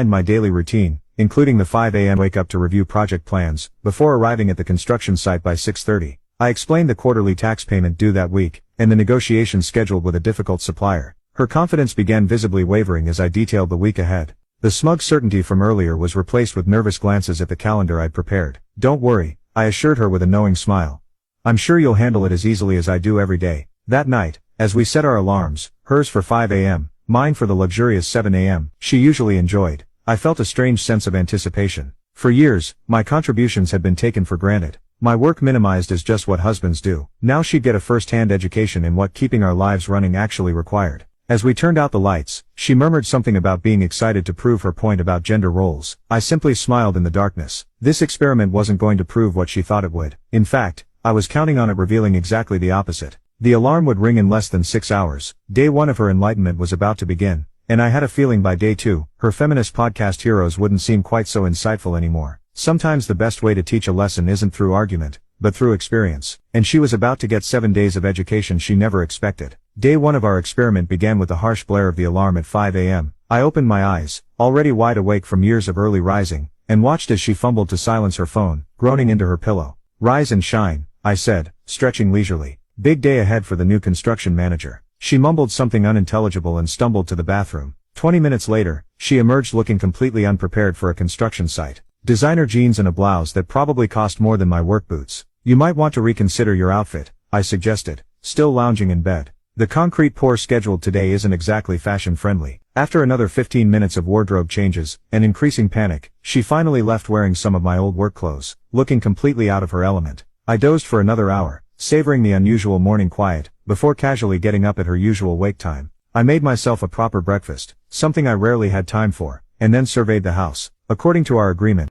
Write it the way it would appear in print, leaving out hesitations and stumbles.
my daily routine, including the 5 a.m. wake up to review project plans, before arriving at the construction site by 6:30. I explained the quarterly tax payment due that week, and the negotiations scheduled with a difficult supplier. Her confidence began visibly wavering as I detailed the week ahead. The smug certainty from earlier was replaced with nervous glances at the calendar I'd prepared. "Don't worry," I assured her with a knowing smile. "I'm sure you'll handle it as easily as I do every day." That night, as we set our alarms, hers for 5 a.m., mine for the luxurious 7 a.m., she usually enjoyed, I felt a strange sense of anticipation. For years, my contributions had been taken for granted. My work minimized as just what husbands do. Now she'd get a first-hand education in what keeping our lives running actually required. As we turned out the lights, she murmured something about being excited to prove her point about gender roles. I simply smiled in the darkness. This experiment wasn't going to prove what she thought it would. In fact, I was counting on it revealing exactly the opposite. The alarm would ring in less than 6 hours. Day 1 of her enlightenment was about to begin, and I had a feeling by day 2, her feminist podcast heroes wouldn't seem quite so insightful anymore. Sometimes the best way to teach a lesson isn't through argument, but through experience. And she was about to get 7 days of education she never expected. Day 1 of our experiment began with the harsh blare of the alarm at 5 a.m. I opened my eyes, already wide awake from years of early rising, and watched as she fumbled to silence her phone, groaning into her pillow. "Rise and shine," I said, stretching leisurely. Big day ahead for the new construction manager. She mumbled something unintelligible and stumbled to the bathroom. 20 minutes later, she emerged looking completely unprepared for a construction site. Designer jeans and a blouse that probably cost more than my work boots. "You might want to reconsider your outfit," I suggested, still lounging in bed. The concrete pour scheduled today isn't exactly fashion-friendly. After another 15 minutes of wardrobe changes, and increasing panic, she finally left wearing some of my old work clothes, looking completely out of her element. I dozed for another hour, savoring the unusual morning quiet, before casually getting up at her usual wake time. I made myself a proper breakfast, something I rarely had time for, and then surveyed the house. According to our agreement,